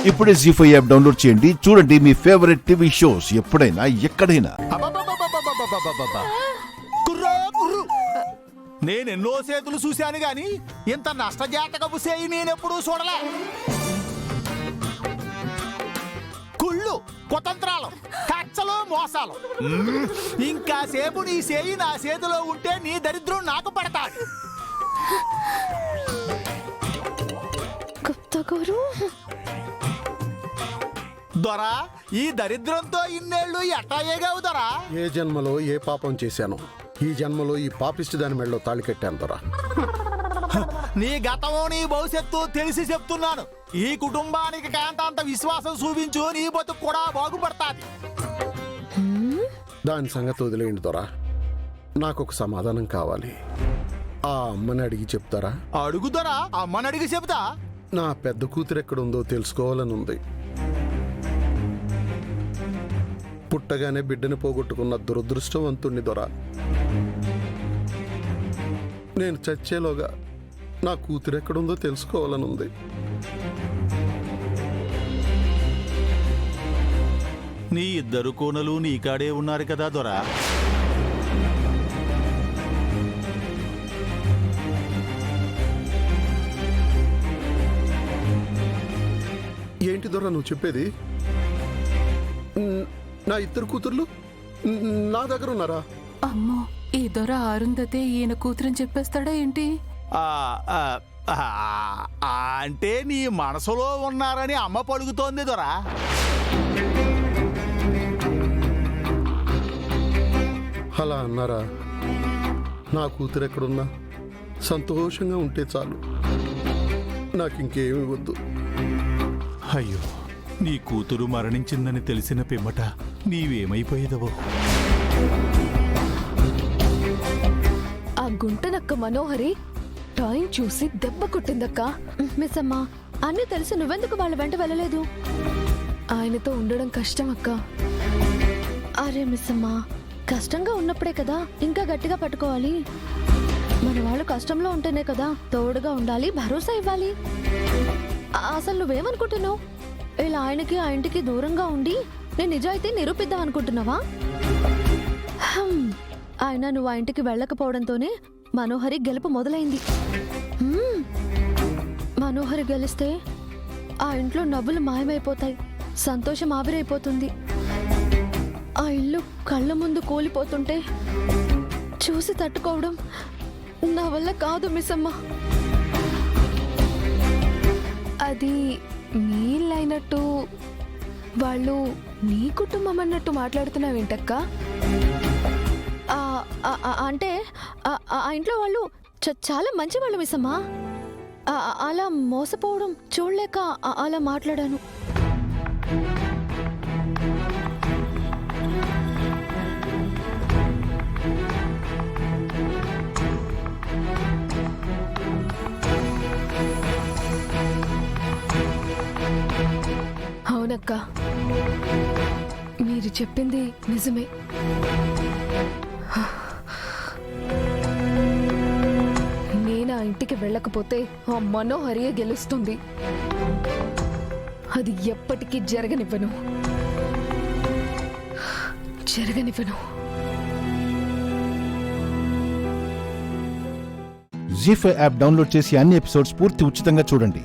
ఇప్పుడే జీ5 app download చేయండి. చూడండి మీ ఫేవరెట్ టీవీ షోస్ ఎప్పుడైనా ఎక్కడైనా. నేనెన్నో సేతులు చూశాను గాని ఇంత నష్టజాతకపు సేయి నేనెప్పుడూ చూడలే. కుళ్ళు, కుతంత్రాలు, కచ్చలు, మోసాలు. ఇంకా సేపు నీ సేయి నా చేతిలో ఉంటే నీ దరిద్రం నాకు పడతాడు. దొరా, ఈ దరిద్రంతో ఇన్నేళ్లు ఎట్టా ఏగావు దొరా? ఏ జన్మలో ఏ పాపం చేశాను, ఈ జన్మలో ఈ పాపిష్టి దాని మెడలో తాళి కట్టాను దొరా. నీ గతము నీ భవిష్యత్తు తెలిసి చెప్తున్నాను. ఈ కుటుంబానికి కాంతాంత విశ్వాసం చూపించు, నీ బతుకు కూడా బాగుపడతాది. దాని సంగతి వదిలేయండి దొరా. నాకు ఒక సమాధానం కావాలి. ఆ అమ్మని అడిగి చెప్తారా? అడుగుదరా, అమ్మని అడిగి చెబుతా. నా పెద్ద కూతురు ఎక్కడుందో తెలుసుకోవాలని ఉంది. పుట్టగానే బిడ్డని పోగొట్టుకున్న దురదృష్టవంతుణ్ణి దొరా. నేను చచ్చేలోగా నా కూతురు ఎక్కడుందో తెలుసుకోవాలని ఉంది. నీ ఇద్దరు కోనలు నీ కాడే ఉన్నారు కదా దొరా. ఏంటి దొరా నువ్వు చెప్పేది? నా ఇద్దరు కూతుర్లు నా దగ్గర ఉన్నారా? అమ్మో, ఈ దొర అరుంధతే ఈయన కూతురని చెప్పేస్తాడా ఏంటి? అంటే నీ మనసులో ఉన్నారని అమ్మ పలుకుతోంది దొరా. అలా అన్నారా? నా కూతురు ఎక్కడున్నా సంతోషంగా ఉంటే చాలు. నాకు ఇంకేమీ వద్దు. అయ్యో, నీ కూతురు మరణించిందని తెలిసిన పిమ్మట నీవేమైపోయేదవో. ఆ గుంటనక్క మనోహరి టైం చూసి దెబ్బ కొట్టిందక్క. మిస్ అమ్మా, అన్నీ తెలిసి నువ్వెందుకు వాళ్ళ వెంట వెళ్ళలేదు? ఆయనతో ఉండడం కష్టం అక్క. అరే మిస్ అమ్మా, కష్టంగా ఉన్నప్పుడే కదా ఇంకా గట్టిగా పట్టుకోవాలి. మన వాళ్ళు కష్టంలో ఉంటేనే కదా తోడుగా ఉండాలి, భరోసా ఇవ్వాలి. అసలు నువ్వేమనుకుంటున్నావు? ఇలా ఆయనకి ఆ ఇంటికి దూరంగా ఉండి నేను నిజాయితీ నిరూపిద్దాం అనుకుంటున్నావా? ఆయన నువ్వు ఆ ఇంటికి వెళ్ళకపోవడంతోనే మనోహరి గెలుపు మొదలైంది. మనోహరి గెలిస్తే ఆ ఇంట్లో నవ్వులు మాయమైపోతాయి, సంతోషం ఆవిరైపోతుంది. ఆ ఇల్లు కళ్ళ ముందు కూలిపోతుంటే చూసి తట్టుకోవడం నా వల్ల కాదు మిస్సమ్మ. అది నీ ఇల్లైనట్టు వాళ్ళు నీ కుటుంబం అన్నట్టు మాట్లాడుతున్నావేంటక్క? అంటే ఆ ఇంట్లో వాళ్ళు చాలా మంచి వాళ్ళు మిస్సమ్మా. అలా మోసపోవడం చూడలేక అలా మాట్లాడాను. అవునక్క, మీరు చెప్పింది నిజమే. నేను ఆ ఇంటికి వెళ్ళకపోతే ఆ మనోహరియే గెలుస్తుంది. అది ఎప్పటికీ జరగనివ్వను. జీ5 యాప్ డౌన్లోడ్ చేసి అన్ని ఎపిసోడ్స్ పూర్తి ఉచితంగా చూడండి.